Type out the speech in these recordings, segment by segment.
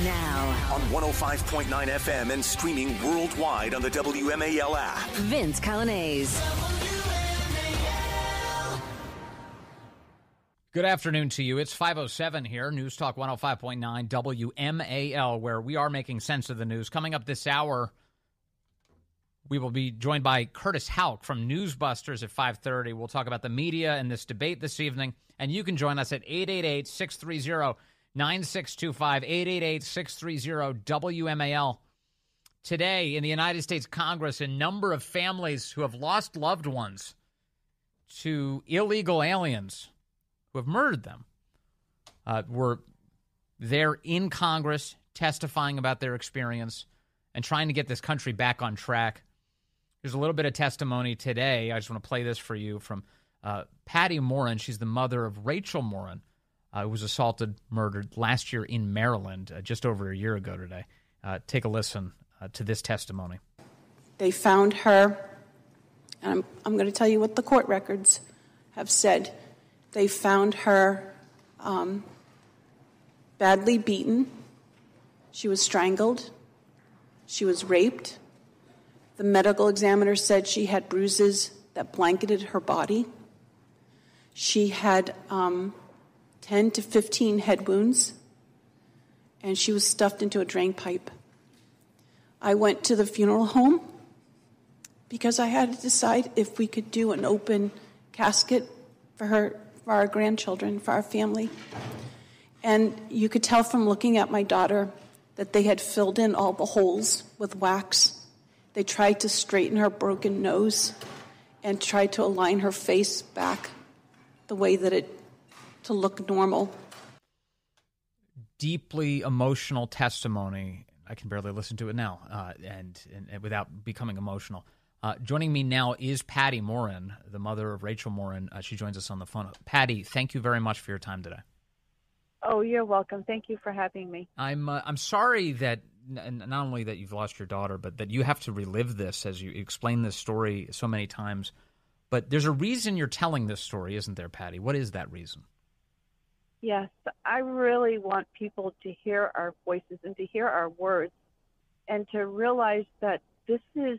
Now on 105.9 FM and streaming worldwide on the WMAL app. Vince Coglianese. Good afternoon to you. It's 5:07 here, News Talk 105.9 WMAL, where we are making sense of the news. Coming up this hour, we will be joined by Curtis Houck from NewsBusters at 5:30. We'll talk about the media and this debate this evening, and you can join us at 888-630-9625, 888-630-WMAL. Today, in the United States Congress, a number of families who have lost loved ones to illegal aliens who have murdered them were there in Congress testifying about their experience and trying to get this country back on track. There's a little bit of testimony today. I just want to play this for you from Patty Morin. She's the mother of Rachel Morin, who was assaulted, murdered last year in Maryland, just over a year ago today. Take a listen to this testimony. They found her, and I'm going to tell you what the court records have said. They found her badly beaten. She was strangled. She was raped. The medical examiner said she had bruises that blanketed her body. She had 10 to 15 head wounds, and she was stuffed into a drain pipe. I went to the funeral home because I had to decide if we could do an open casket for her, for our grandchildren, for our family. And you could tell from looking at my daughter that they had filled in all the holes with wax. They tried to straighten her broken nose and tried to align her face back the way that to look normal. Deeply emotional testimony. I can barely listen to it now and without becoming emotional. Joining me now is Patty Morin, the mother of Rachel Morin. She joins us on the phone. Patty, thank you very much for your time today. Oh, you're welcome. Thank you for having me. I'm sorry that not only that you've lost your daughter, but that you have to relive this as you explain this story so many times. But there's a reason you're telling this story, isn't there, Patty? What is that reason? Yes, I really want people to hear our voices and to hear our words and to realize that this is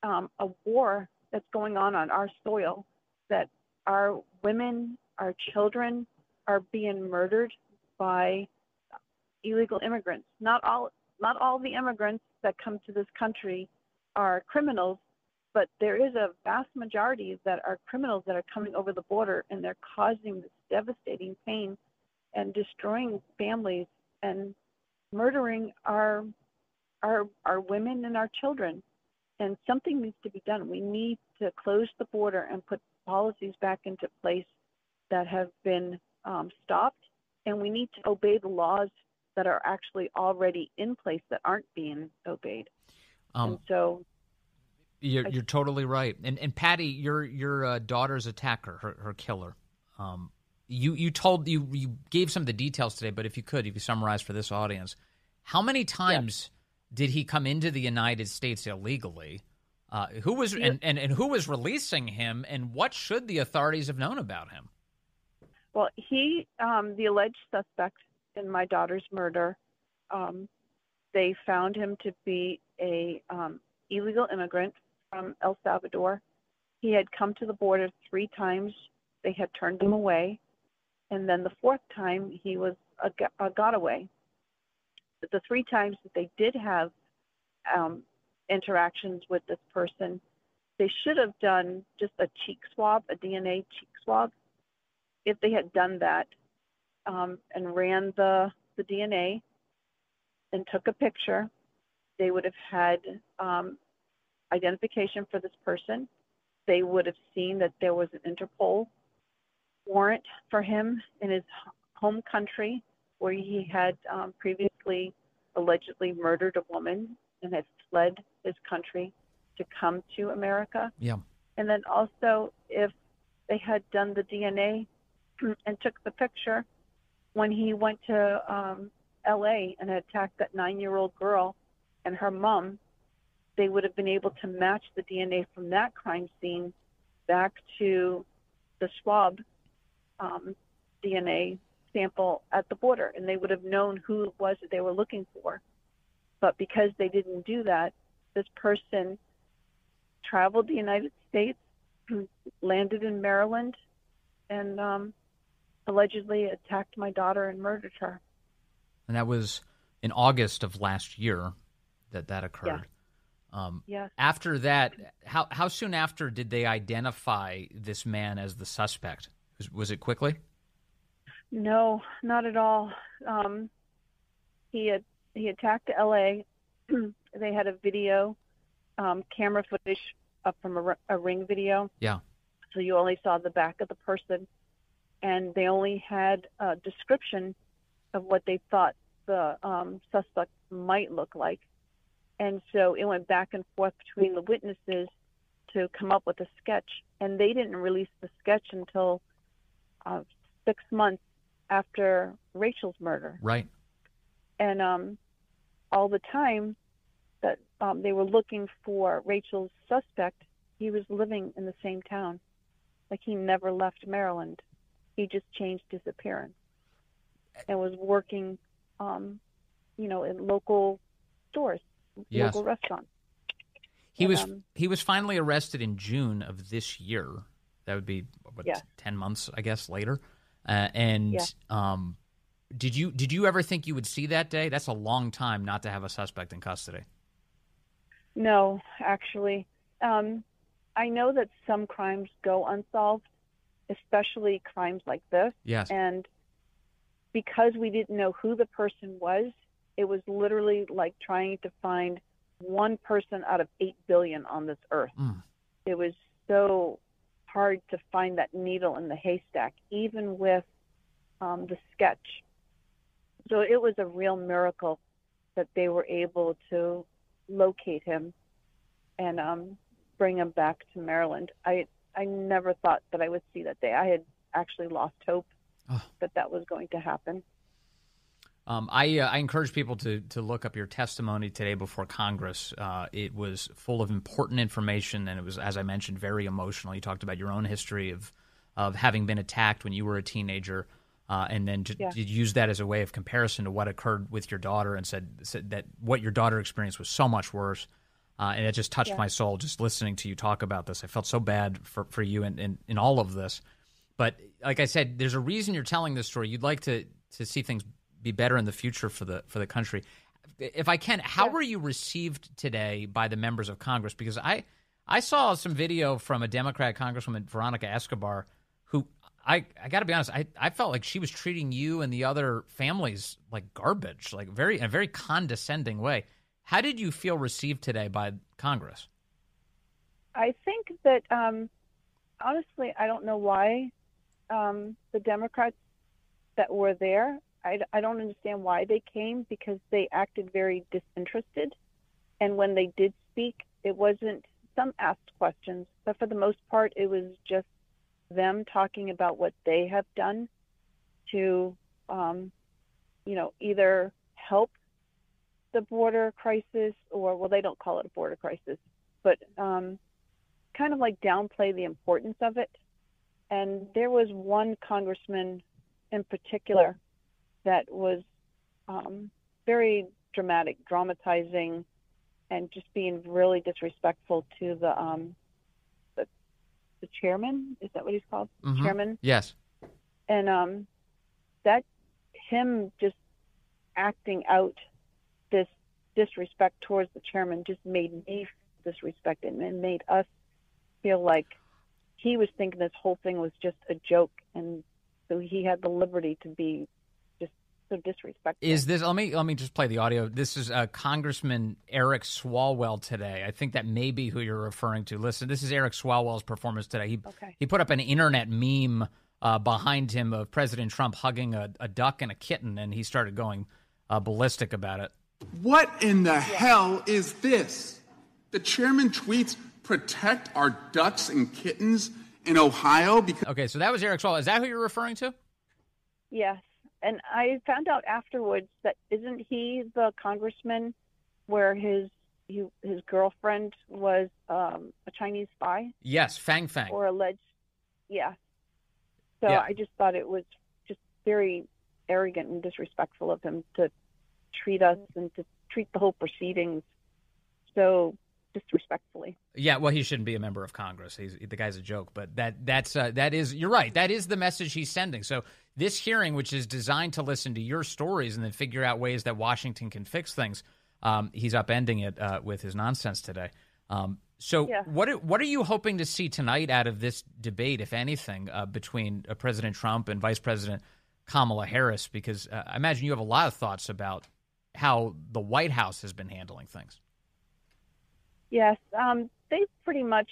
a war that's going on our soil, that our women, our children are being murdered by illegal immigrants. Not all the immigrants that come to this country are criminals, but there is a vast majority that are criminals that are coming over the border, and they're causing this devastating pain and destroying families and murdering our women and our children. And something needs to be done. We need to close the border and put policies back into place that have been stopped, and we need to obey the laws that are actually already in place that aren't being obeyed. And so you're totally right. And Patty, your daughter's attacker, her killer. You gave some of the details today, but if you summarize for this audience, how many times did he come into the United States illegally? Who was who was releasing him, and what should the authorities have known about him? Well, he, the alleged suspect in my daughter's murder, they found him to be a illegal immigrant from El Salvador. He had come to the border 3 times. They had turned him away. And then the 4th time, he was a got away. But the 3 times that they did have interactions with this person, they should have done just a cheek swab, a DNA cheek swab. If they had done that and ran the DNA and took a picture, they would have had identification for this person. They would have seen that there was an Interpol warrant for him in his home country where he had previously allegedly murdered a woman and had fled his country to come to America. Yeah. And then also, if they had done the DNA and took the picture when he went to L.A. and attacked that 9-year-old girl and her mom, they would have been able to match the DNA from that crime scene back to the swab DNA sample at the border, and they would have known who it was that they were looking for. But because they didn't do that, this person traveled the United States, landed in Maryland, and allegedly attacked my daughter and murdered her. And that was in August of last year that occurred. Yes. After that, how soon after did they identify this man as the suspect? Was it quickly? No, not at all. He attacked L.A. They had a video, camera footage up from a ring video. Yeah. So you only saw the back of the person, and they only had a description of what they thought the suspect might look like. And so it went back and forth between the witnesses to come up with a sketch. And they didn't release the sketch until 6 months after Rachel's murder. Right. And all the time that they were looking for Rachel's suspect, he was living in the same town. Like, he never left Maryland. He just changed his appearance and was working, in local stores, yes. local restaurants. He was finally arrested in June of this year. That would be 10 months, I guess, later. Did you ever think you would see that day? That's a long time not to have a suspect in custody. No, actually. I know that some crimes go unsolved, especially crimes like this. Yes. And because we didn't know who the person was, it was literally like trying to find one person out of 8 billion on this earth. It was so hard to find that needle in the haystack, even with the sketch. So it was a real miracle that they were able to locate him and bring him back to Maryland. I never thought that I would see that day. I had actually lost hope that was going to happen. I encourage people to look up your testimony today before Congress. It was full of important information, and it was, as I mentioned, very emotional. You talked about your own history of having been attacked when you were a teenager, and then you used that as a way of comparison to what occurred with your daughter, and said that what your daughter experienced was so much worse. And it just touched my soul just listening to you talk about this. I felt so bad for you in all of this. But like I said, there's a reason you're telling this story. You'd like to see things be better in the future for the country. If I can, how were you received today by the members of Congress? Because I saw some video from a Democrat Congresswoman, Veronica Escobar, who I got to be honest, I felt like she was treating you and the other families like garbage, like in a very condescending way. How did you feel received today by Congress? I think that, honestly, I don't know why the Democrats that were there, I don't understand why they came, because they acted very disinterested. And when they did speak, it wasn't, some asked questions, but for the most part, it was just them talking about what they have done to, either help the border crisis or, well, they don't call it a border crisis, but kind of like downplay the importance of it. And there was one congressman in particular that was very dramatic, dramatizing, and just being really disrespectful to the chairman. Is that what he's called? Mm-hmm. Chairman? Yes. And that him just acting out this disrespect towards the chairman just made me feel disrespected and made us feel like he was thinking this whole thing was just a joke, and so he had the liberty to be just so disrespectful. Is this? Let me just play the audio. This is Congressman Eric Swalwell today. I think that may be who you're referring to. Listen, this is Eric Swalwell's performance today. He put up an internet meme behind him of President Trump hugging a duck and a kitten, and he started going ballistic about it. What in the hell is this? The chairman tweets, "Protect our ducks and kittens in Ohio." Okay, so that was Eric Swalwell. Is that who you're referring to? Yes. And I found out afterwards that isn't he the congressman where his girlfriend was a Chinese spy? Yes, Fang. Or alleged. Yeah. So I just thought it was just very arrogant and disrespectful of him to treat us and to treat the whole proceedings so disrespectfully. Yeah, well, he shouldn't be a member of Congress. The guy's a joke, but that is you're right. That is the message he's sending. So this hearing, which is designed to listen to your stories and then figure out ways that Washington can fix things, he's upending it with his nonsense today. What are you hoping to see tonight out of this debate, if anything, between President Trump and Vice President Kamala Harris? Because I imagine you have a lot of thoughts about how the White House has been handling things. Yes, they pretty much,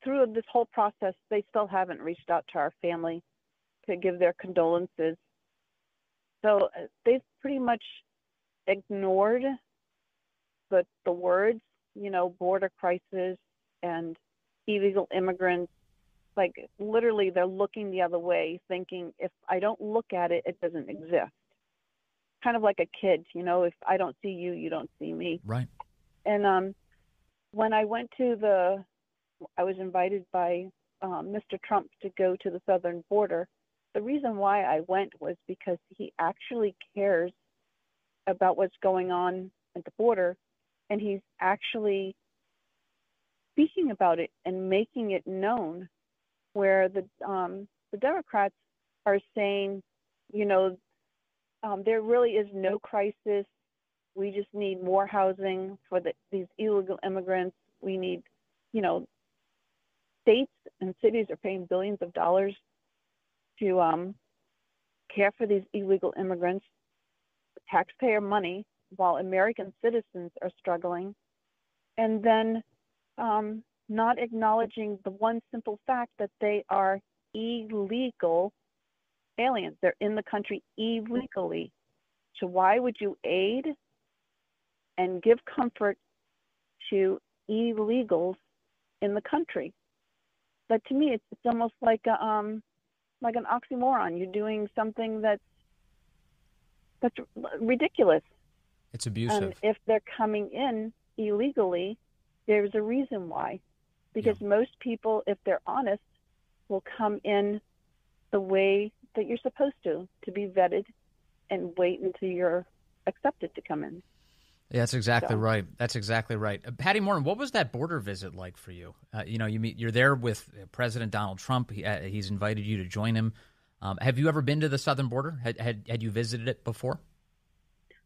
through this whole process, they still haven't reached out to our family to give their condolences. So they've pretty much ignored the words, border crisis and illegal immigrants. Like, literally, they're looking the other way, thinking, if I don't look at it, it doesn't exist. Kind of like a kid, if I don't see you, you don't see me. Right. And when I went I was invited by Mr. Trump to go to the southern border. The reason why I went was because he actually cares about what's going on at the border, and he's actually speaking about it and making it known, where the Democrats are saying, there really is no crisis. We just need more housing for these illegal immigrants. We need, states and cities are paying billions of dollars to care for these illegal immigrants, taxpayer money, while American citizens are struggling. And then not acknowledging the one simple fact that they are illegal aliens. They're in the country illegally. So why would you aid and give comfort to illegals in the country? But to me, it's almost like an oxymoron. You're doing something that's ridiculous. It's abusive. And if they're coming in illegally, there's a reason why. Because most people, if they're honest, will come in the way that you're supposed to be vetted and wait until you're accepted to come in. Yeah, that's exactly right. That's exactly right. Patty Morin, what was that border visit like for you? You're there with President Donald Trump. He's invited you to join him. Have you ever been to the southern border? Had you visited it before?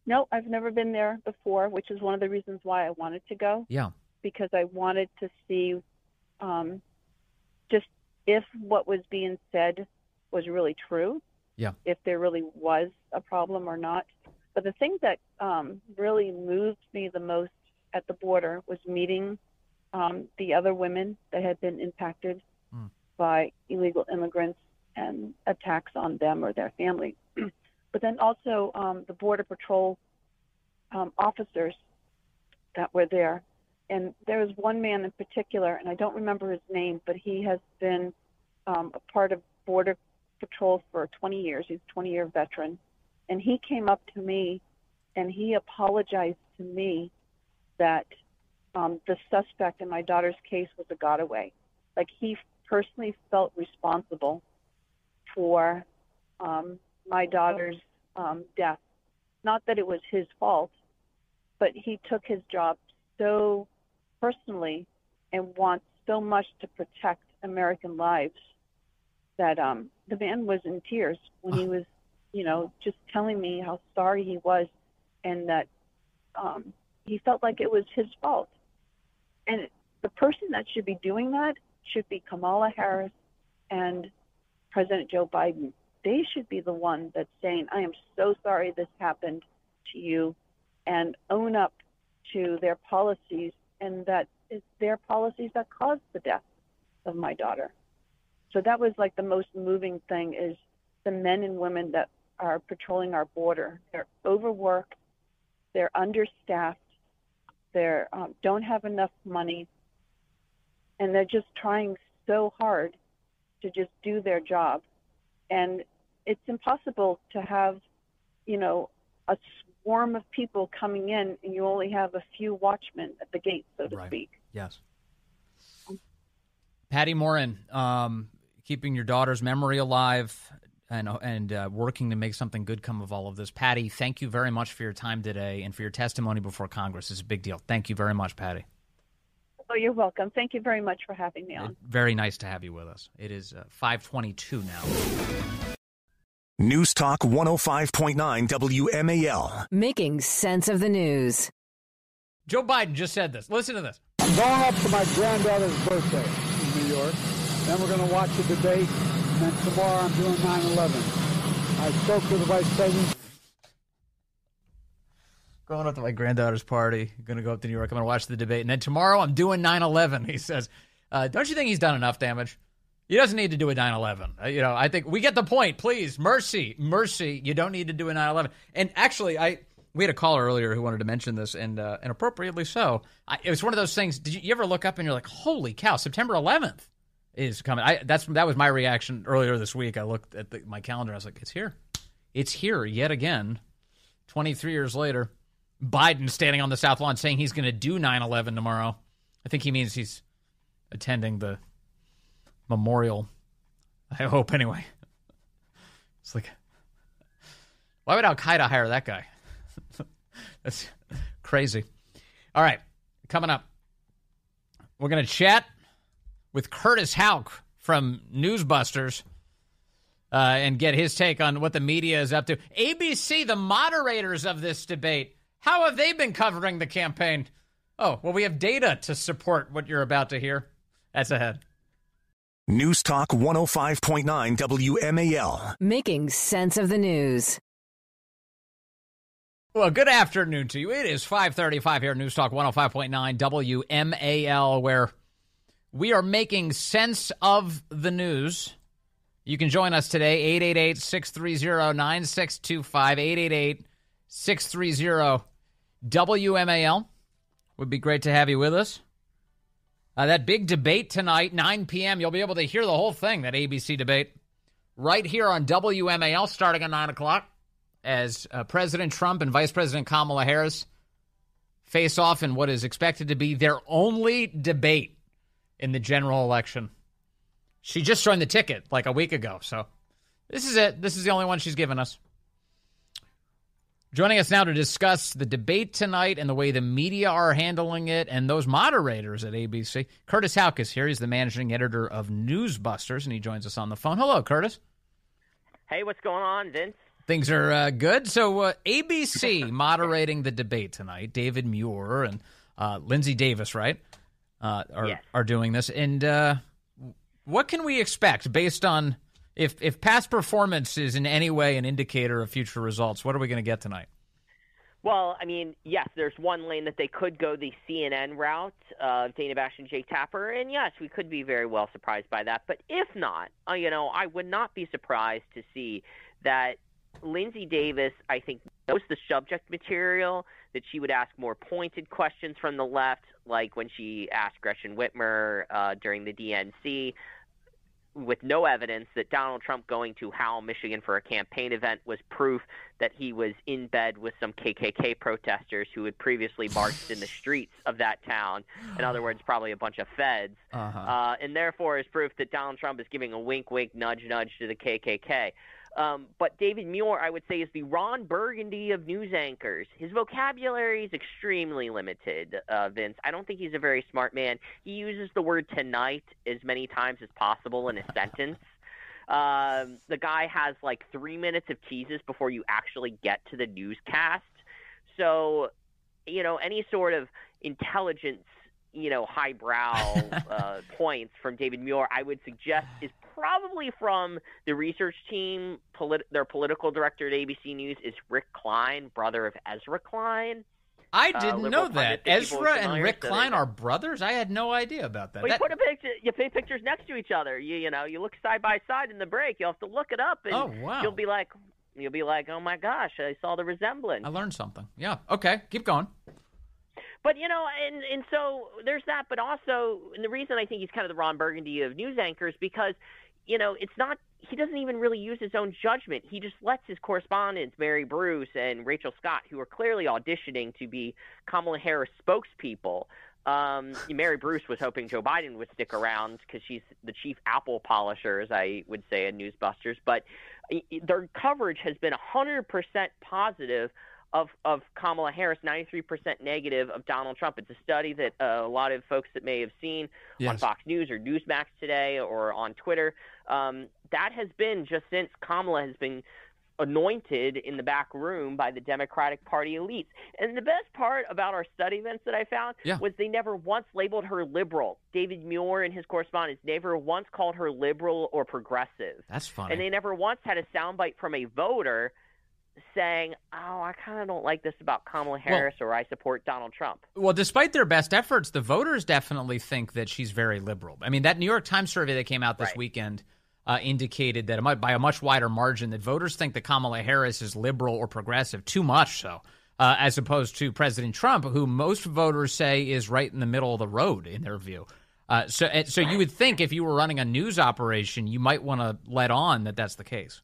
No, I've never been there before, which is one of the reasons why I wanted to go. Yeah. Because I wanted to see just if what was being said was really true. Yeah. If there really was a problem or not. But the thing that really moved me the most at the border was meeting the other women that had been impacted by illegal immigrants and attacks on them or their family. But then also the Border Patrol officers that were there. And there was one man in particular, and I don't remember his name, but he has been a part of Border Patrol for 20 years. He's a 20-year veteran. And he came up to me and he apologized to me that the suspect in my daughter's case was a got-away. Like, he personally felt responsible for my daughter's death. Not that it was his fault, but he took his job so personally and wants so much to protect American lives that the man was in tears when he was, just telling me how sorry he was and that he felt like it was his fault. And the person that should be doing that should be Kamala Harris and President Joe Biden. They should be the one that's saying, I am so sorry this happened to you, and own up to their policies, and that it's their policies that caused the death of my daughter. So that was like the most moving thing, is the men and women that are patrolling our border. They're overworked, they're understaffed, they don't have enough money, and they're just trying so hard to just do their job. And it's impossible to have, a swarm of people coming in and you only have a few watchmen at the gate, so to speak. Yes. Patty Morin, keeping your daughter's memory alive, and working to make something good come of all of this. Patty, thank you very much for your time today and for your testimony before Congress. It's a big deal. Thank you very much, Patty. Oh, you're welcome. Thank you very much for having me on. Very nice to have you with us. It is 5:22 now. News Talk 105.9 WMAL. Making sense of the news. Joe Biden just said this. Listen to this. I'm going up to my granddaughter's birthday in New York. Then we're going to watch the debate. And then tomorrow I'm doing 9/11. I spoke to the vice president. Going up to my granddaughter's party. Going to go up to New York. I'm going to watch the debate. And then tomorrow I'm doing 9/11. He says, don't you think he's done enough damage? He doesn't need to do a 9/11. I think we get the point. Please, mercy. You don't need to do a 9/11. And actually, we had a caller earlier who wanted to mention this, and appropriately so. It was one of those things. Did you ever look up and you're like, holy cow, September 11th is coming? That was my reaction earlier this week. I looked at my calendar. I was like, it's here. It's here yet again. 23 years later, Biden standing on the South Lawn saying he's going to do 9/11 tomorrow. I think he means he's attending the memorial. I hope, anyway. It's like, why would Al-Qaeda hire that guy? That's crazy. All right, coming up, we're going to chat with Curtis Houck from NewsBusters and get his take on what the media is up to. ABC, the moderators of this debate, how have they been covering the campaign? Oh, well, we have data to support what you're about to hear. That's ahead. News Talk 105.9 WMAL. Making sense of the news. Well, good afternoon to you. It is 5:35 here at News Talk 105.9 WMAL, where we are making sense of the news. You can join us today, 888-630-9625, 888-630-WMAL. Would be great to have you with us. That big debate tonight, 9 p.m., you'll be able to hear the whole thing, that ABC debate, right here on WMAL starting at 9 o'clock as President Trump and Vice President Kamala Harris face off in what is expected to be their only debate in the general election. She just joined the ticket like a week ago, so this is it. This is the only one she's given us. Joining us now to discuss the debate tonight and the way the media are handling it and those moderators at ABC, Curtis Houck is here. He's the managing editor of NewsBusters, and he joins us on the phone. Hello, Curtis. Hey, what's going on, Vince? Things are good. So ABC moderating the debate tonight. David Muir and Lindsey Davis, right, are doing this. And what can we expect based on if past performance is in any way an indicator of future results? What are we going to get tonight? Well, I mean, yes, there's one lane that they could go the CNN route, Dana Bash and Jake Tapper, and yes, we could be very well surprised by that. But if not, I would not be surprised to see that Lindsey Davis, I think, knows the subject material, that she would ask more pointed questions from the left, like when she asked Gretchen Whitmer during the DNC, with no evidence that Donald Trump going to Howell, Michigan for a campaign event was proof that he was in bed with some KKK protesters who had previously marched in the streets of that town. In other words, probably a bunch of feds. And therefore is proof that Donald Trump is giving a wink, wink, nudge, nudge to the KKK. But David Muir, I would say, is the Ron Burgundy of news anchors. His vocabulary is extremely limited, Vince. I don't think he's a very smart man. He uses the word tonight as many times as possible in a sentence. The guy has like 3 minutes of teases before you actually get to the newscast. So, any sort of intelligence, highbrow points from David Muir, I would suggest is probably from the research team. Their political director at ABC News is Rick Klein, brother of Ezra Klein. I didn't know that. Ezra and Rick Klein are brothers? I had no idea about that. Well, you put pictures next to each other. You look side by side in the break. You'll have to look it up, and you'll be like, oh my gosh, I saw the resemblance. I learned something. Yeah. Okay. Keep going. But, and so there's that. But also, and the reason I think he's kind of the Ron Burgundy of news anchors, because, it's not – he doesn't even really use his own judgment. He just lets his correspondents, Mary Bruce and Rachel Scott, who are clearly auditioning to be Kamala Harris spokespeople, Mary Bruce was hoping Joe Biden would stick around because she's the chief apple polisher, as I would say in NewsBusters. But their coverage has been 100% positive of Kamala Harris, 93% negative of Donald Trump. It's a study that a lot of folks that may have seen on Fox News or Newsmax today or on Twitter, that has been just since Kamala has been anointed in the back room by the Democratic Party elites. And the best part about our study events that I found was they never once labeled her liberal. David Muir in his correspondence never once called her liberal or progressive. That's funny. And they never once had a soundbite from a voter saying, oh, I kind of don't like this about Kamala Harris or I support Donald Trump. Well, despite their best efforts, the voters definitely think that she's very liberal. I mean, that New York Times survey that came out this weekend indicated that by a much wider margin that voters think that Kamala Harris is liberal or progressive, too much so, as opposed to President Trump, who most voters say is right in the middle of the road in their view. So you would think if you were running a news operation, you might want to let on that that's the case.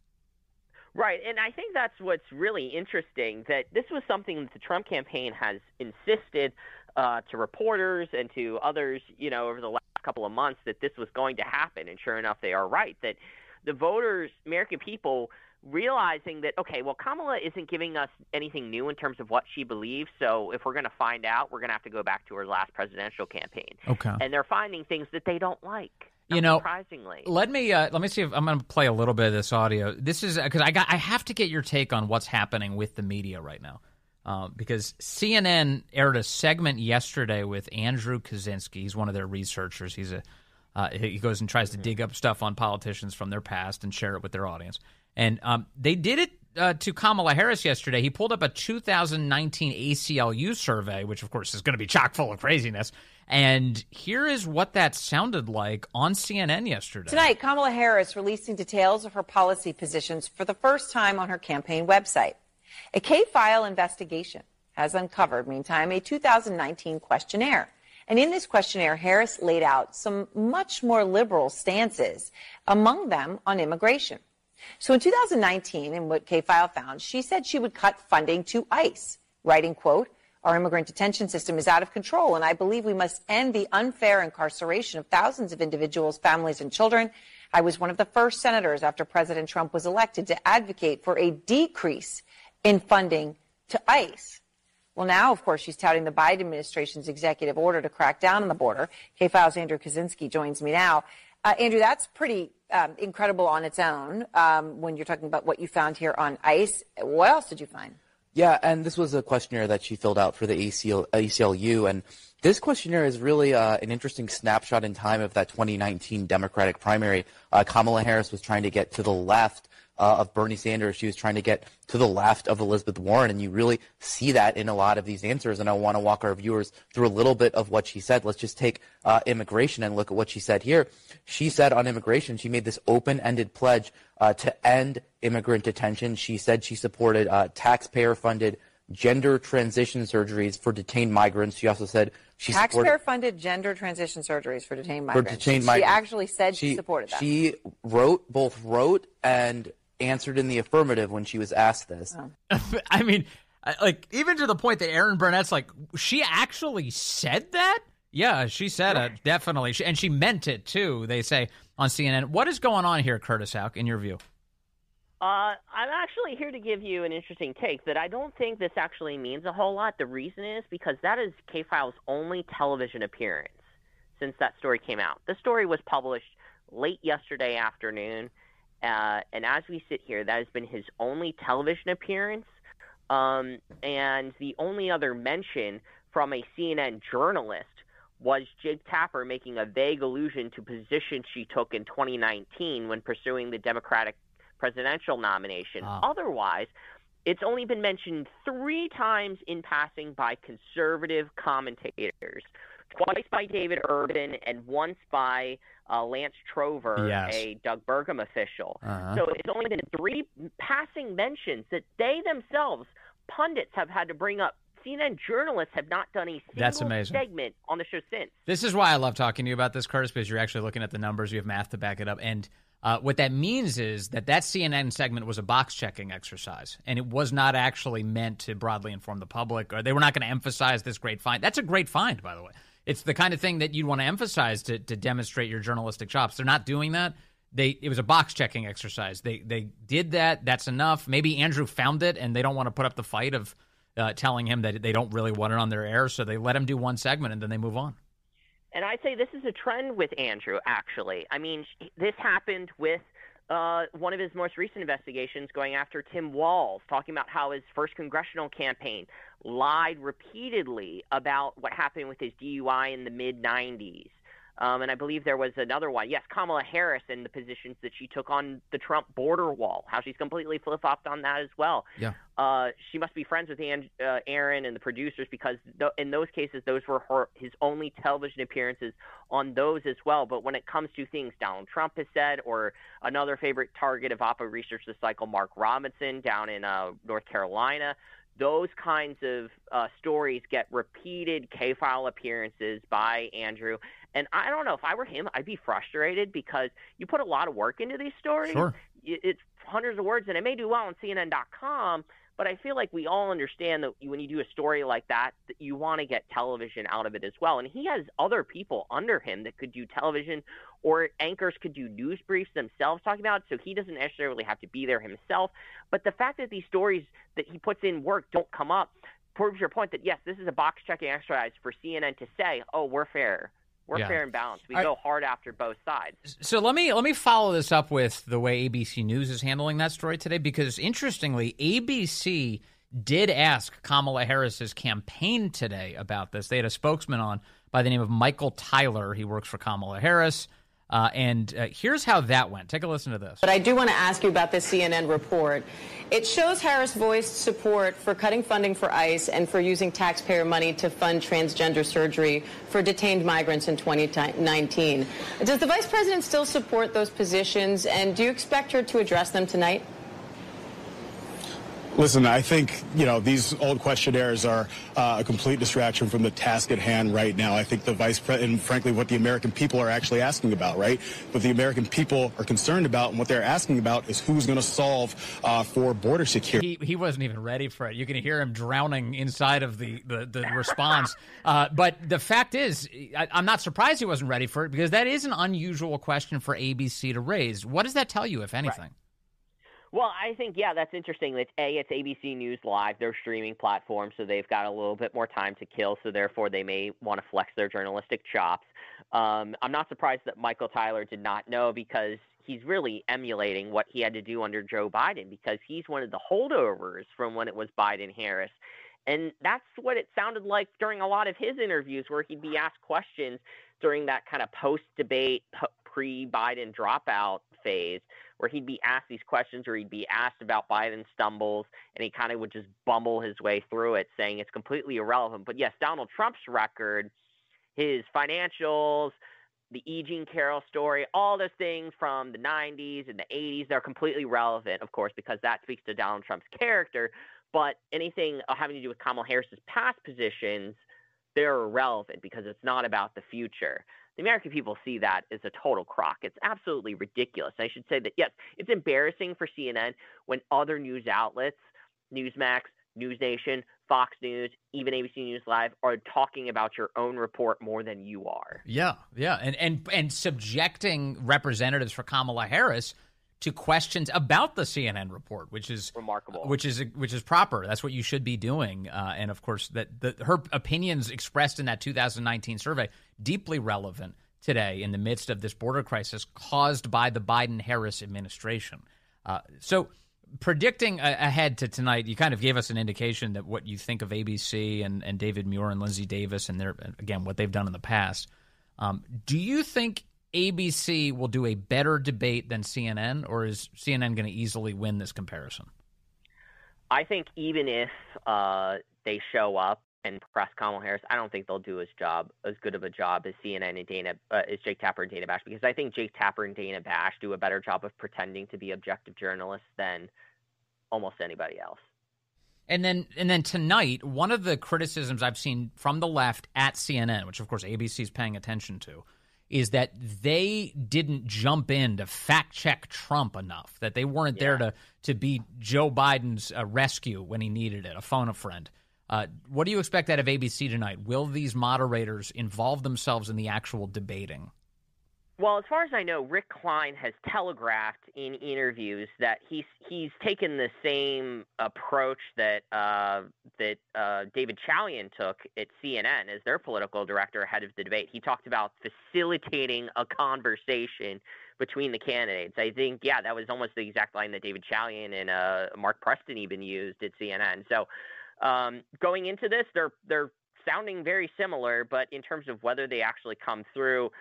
Right, and I think that's what's really interesting, that this was something that the Trump campaign has insisted to reporters and to others, over the last couple of months that this was going to happen. And sure enough, they are right, that the voters, American people, realizing that, okay, well, Kamala isn't giving us anything new in terms of what she believes, so if we're going to find out, we're going to have to go back to her last presidential campaign. Okay. And they're finding things that they don't like. Surprisingly. Let me see if I'm going to play a little bit of this audio. This is because I have to get your take on what's happening with the media right now. Because CNN aired a segment yesterday with Andrew Kaczynski. He's one of their researchers. He goes and tries to dig up stuff on politicians from their past and share it with their audience. And they did it to Kamala Harris yesterday. He pulled up a 2019 ACLU survey, which, of course, is going to be chock full of craziness. And here is what that sounded like on CNN yesterday. Tonight, Kamala Harris releasing details of her policy positions for the first time on her campaign website. A K-file investigation has uncovered, meantime, a 2019 questionnaire. And in this questionnaire, Harris laid out some much more liberal stances, among them on immigration. So in 2019, in what K-file found, she said she would cut funding to ICE, writing, quote, "Our immigrant detention system is out of control, and I believe we must end the unfair incarceration of thousands of individuals, families, and children. I was one of the first senators after President Trump was elected to advocate for a decrease in funding to ICE." Well, now, of course, she's touting the Biden administration's executive order to crack down on the border. K-File's Andrew Kaczynski joins me now. Andrew, that's pretty incredible on its own when you're talking about what you found here on ICE. What else did you find? Yeah, and this was a questionnaire that she filled out for the ACLU, and this questionnaire is really an interesting snapshot in time of that 2019 Democratic primary. Kamala Harris was trying to get to the left of Bernie Sanders. She was trying to get to the left of Elizabeth Warren, and you really see that in a lot of these answers, and I want to walk our viewers through a little bit of what she said. Let's just take immigration and look at what she said here. She said on immigration, she made this open-ended pledge to end immigrant detention. She said she supported taxpayer-funded gender transition surgeries for detained migrants. She also said she supported taxpayer-funded gender transition surgeries for detained migrants. She actually said she supported that. She both wrote and answered in the affirmative when she was asked this. Oh. I mean, like, even to the point that Aaron Burnett's like, she actually said that? Yeah, she said it, definitely. And she meant it, too, they say on CNN. What is going on here, Curtis Houck, in your view? I'm actually here to give you an interesting take that I don't think this actually means a whole lot. The reason is because that is K-File's only television appearance since that story came out. The story was published late yesterday afternoon, and as we sit here, that has been his only television appearance. And the only other mention from a CNN journalist was Jake Tapper making a vague allusion to positions she took in 2019 when pursuing the Democratic presidential nomination. Otherwise, it's only been mentioned 3 times in passing by conservative commentators, twice by David Urban and once by Lance Trover, a Doug Burgum official. So it's only been 3 passing mentions that they themselves, pundits, have had to bring up. CNN journalists have not done a single segment on the show since. This is why I love talking to you about this, Curtis, because you're actually looking at the numbers. You have math to back it up. And what that means is that CNN segment was a box-checking exercise, and it was not actually meant to broadly inform the public, or they were not going to emphasize this great find. That's a great find, by the way. It's the kind of thing that you'd want to emphasize to demonstrate your journalistic chops. They're not doing that. It was a box-checking exercise. They did that. That's enough. Maybe Andrew found it, and they don't want to put up the fight of telling him that they don't really want it on their air, so they let him do one segment, and then they move on. And I'd say this is a trend with Andrew, actually. I mean, this happened with one of his most recent investigations going after Tim Walz, talking about how his first congressional campaign lied repeatedly about what happened with his DUI in the mid-'90s. And I believe there was another one. Yes, Kamala Harris and the positions that she took on the Trump border wall, how she's completely flip-flopped on that as well. Yeah. She must be friends with Aaron and the producers because in those cases, those were his only television appearances on those as well. But when it comes to things Donald Trump has said, or another favorite target of Oppo Research this cycle, Mark Robinson down in North Carolina, those kinds of stories get repeated K-file appearances by Andrew. And I don't know, if I were him, I'd be frustrated because you put a lot of work into these stories. Sure. It's hundreds of words, and it may do well on CNN.com, but I feel like we all understand that when you do a story like that you want to get television out of it as well. And he has other people under him that could do television, or anchors could do news briefs themselves talking about it, so he doesn't necessarily have to be there himself. But the fact that these stories that he puts in work don't come up proves your point that, yes, this is a box-checking exercise for CNN to say, oh, we're fair. We're fair and balanced. We go hard after both sides. So let me follow this up with the way ABC News is handling that story today, because interestingly, ABC did ask Kamala Harris's campaign today about this. They had a spokesman on by the name of Michael Tyler. He works for Kamala Harris. And here's how that went. Take a listen to this. But I do want to ask you about this CNN report. It shows Harris voiced support for cutting funding for ICE and for using taxpayer money to fund transgender surgery for detained migrants in 2019. Does the vice president still support those positions, and do you expect her to address them tonight? Listen, I think, these old questionnaires are a complete distraction from the task at hand right now. I think the vice president, and frankly, what the American people are actually asking about, right? What the American people are concerned about and what they're asking about is who's going to solve for border security. He wasn't even ready for it. You can hear him drowning inside of the response. But the fact is, I'm not surprised he wasn't ready for it, because that is an unusual question for ABC to raise. What does that tell you, if anything? Right. Well, I think, that's interesting. It's ABC News Live, their streaming platform, so they've got a little bit more time to kill, so therefore they may want to flex their journalistic chops. I'm not surprised that Michael Tyler did not know, because he's really emulating what he had to do under Joe Biden, because he's one of the holdovers from when it was Biden-Harris. And that's what it sounded like during a lot of his interviews, where he'd be asked questions during that kind of post-debate, pre-Biden dropout phase, where he'd be asked these questions, or he'd be asked about Biden's stumbles, and he kind of would just bumble his way through it, saying it's completely irrelevant. But yes, Donald Trump's record, his financials, the E. Jean Carroll story, all those things from the 90s and the 80s, they're completely relevant, of course, because that speaks to Donald Trump's character. But anything having to do with Kamala Harris's past positions, they're irrelevant, because it's not about the future. The American people see that as a total crock. It's absolutely ridiculous. I should say that, yes, it's embarrassing for CNN when other news outlets, Newsmax, NewsNation, Fox News, even ABC News Live, are talking about your own report more than you are. Yeah. And subjecting representatives for Kamala Harris to questions about the CNN report, which is remarkable, which is proper. That's what you should be doing. And of course, her opinions expressed in that 2019 survey, deeply relevant today in the midst of this border crisis caused by the Biden-Harris administration. So predicting ahead to tonight, you kind of gave us an indication that what you think of ABC and David Muir and Lindsay Davis and what they've done in the past. Do you think ABC will do a better debate than CNN, or is CNN going to easily win this comparison? I think even if they show up and press Kamala Harris, I don't think they'll do as good of a job as CNN and as Jake Tapper and Dana Bash, because I think Jake Tapper and Dana Bash do a better job of pretending to be objective journalists than almost anybody else. And then tonight, one of the criticisms I've seen from the left at CNN, which of course ABC is paying attention to, is that they didn't jump in to fact-check Trump enough, that they weren't there to be Joe Biden's rescue when he needed it, a phone-a-friend. What do you expect out of ABC tonight? Will these moderators involve themselves in the actual debating? Well, as far as I know, Rick Klein has telegraphed in interviews that he's taken the same approach that David Chalian took at CNN as their political director ahead of the debate. He talked about facilitating a conversation between the candidates. I think, that was almost the exact line that David Chalian and Mark Preston even used at CNN. So going into this, they're sounding very similar, but in terms of whether they actually come through,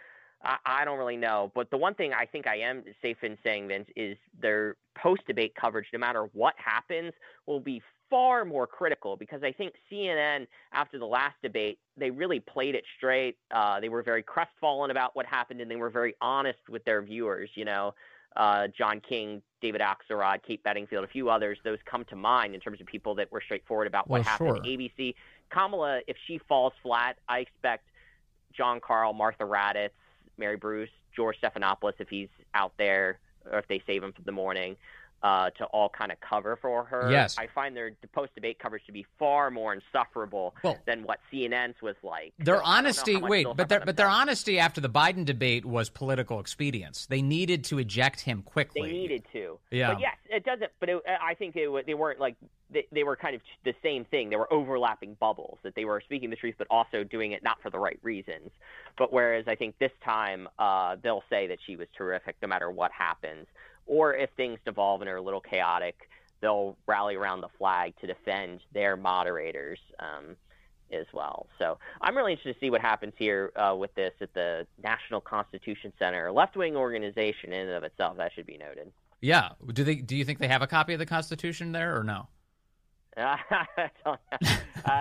I don't really know. But the one thing I think I am safe in saying, Vince, is their post-debate coverage, no matter what happens, will be far more critical, because I think CNN, after the last debate, they really played it straight. They were very crestfallen about what happened, and they were very honest with their viewers. John King, David Axelrod, Kate Bedingfield, a few others, those come to mind in terms of people that were straightforward about what happened. Sure. ABC, Kamala, if she falls flat, I expect John Karl, Martha Raddatz, Mary Bruce, George Stephanopoulos, if he's out there, or if they save him for the morning, to all kind of cover for her. Yes. I find their post-debate coverage to be far more insufferable than what CNN's was like. Their honesty, their honesty after the Biden debate was political expedience. They needed to eject him quickly. They needed to. Yeah. But yes, it doesn't. But I think they weren't like they were kind of the same thing. They were overlapping bubbles, that they were speaking the truth, but also doing it not for the right reasons. But whereas I think this time they'll say that she was terrific no matter what happens. Or if things devolve and are a little chaotic, they'll rally around the flag to defend their moderators as well. So I'm really interested to see what happens here with this at the National Constitution Center, a left-wing organization in and of itself, that should be noted. Yeah. Do you think they have a copy of the Constitution there or no? I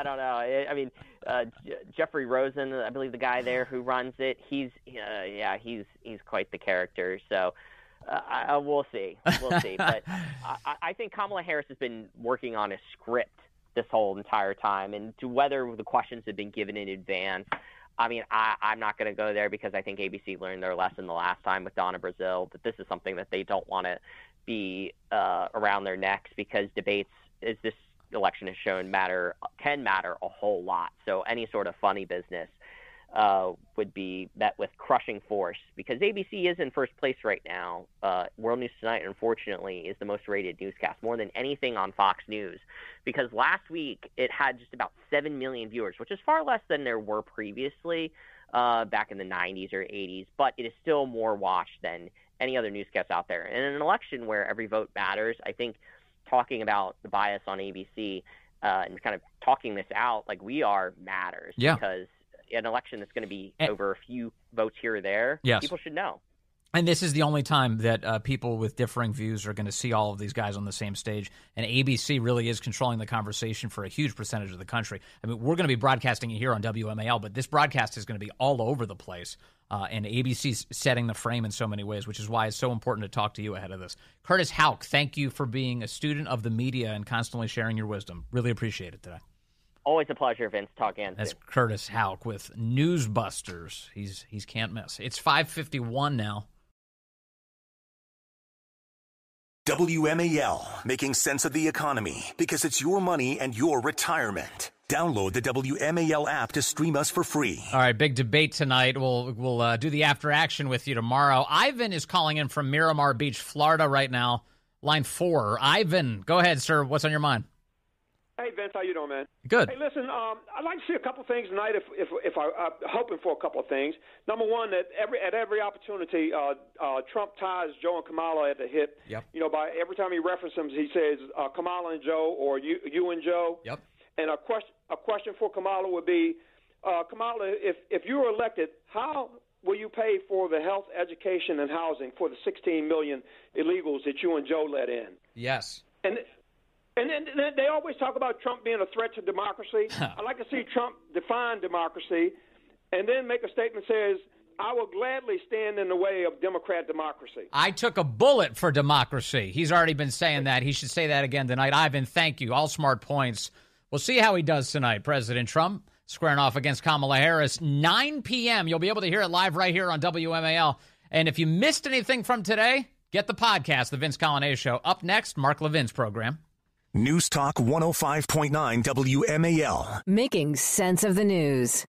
don't know. I mean, Jeffrey Rosen, I believe the guy there who runs it, he's quite the character. So we'll see. But I think Kamala Harris has been working on a script this whole entire time, and to whether the questions have been given in advance, I mean, I'm not going to go there, because I think ABC learned their lesson the last time with Donna Brazile, that this is something that they don't want to be around their necks, because debates, as this election has shown, can matter a whole lot. So any sort of funny business would be met with crushing force, because ABC is in first place right now. World News Tonight, unfortunately, is the most rated newscast, more than anything on Fox News, because last week it had just about 7 million viewers, which is far less than there were previously back in the 90s or 80s, but it is still more watched than any other newscast out there. And in an election where every vote matters, I think talking about the bias on ABC and kind of talking this out like we are matters, because an election that's going to be over a few votes here or there, people should know. And this is the only time that people with differing views are going to see all of these guys on the same stage. And ABC really is controlling the conversation for a huge percentage of the country. I mean, we're going to be broadcasting it here on WMAL, but this broadcast is going to be all over the place. And ABC's setting the frame in so many ways, which is why it's so important to talk to you ahead of this. Curtis Houck, thank you for being a student of the media and constantly sharing your wisdom. Really appreciate it today. Always a pleasure, Vince. Talk again. That's Curtis Houck with NewsBusters. He's can't miss. It's 5:51 now. WMAL, making sense of the economy, because it's your money and your retirement. Download the WMAL app to stream us for free. All right, big debate tonight. We'll do the after action with you tomorrow. Ivan is calling in from Miramar Beach, Florida right now. Line 4. Ivan, go ahead, sir. What's on your mind? Hey, Vince, how you doing, man? Good. Hey, listen, I'd like to see a couple things tonight. If I'm hoping for a couple of things. Number one, that at every opportunity, Trump ties Joe and Kamala at the hip. Yep. You know, by every time he references them, he says Kamala and Joe, or you and Joe. Yep. And a question for Kamala would be, Kamala, if you were elected, how will you pay for the health, education, and housing for the 16 million illegals that you and Joe let in? Yes. And then they always talk about Trump being a threat to democracy. I'd like to see Trump define democracy and then make a statement that says, I will gladly stand in the way of Democrat democracy. I took a bullet for democracy. He's already been saying that. He should say that again tonight. Ivan, thank you. All smart points. We'll see how he does tonight. President Trump squaring off against Kamala Harris. 9 p.m. You'll be able to hear it live right here on WMAL. And if you missed anything from today, get the podcast, The Vince Coglianese Show. Up next, Mark Levin's program. News Talk 105.9 WMAL. Making sense of the news.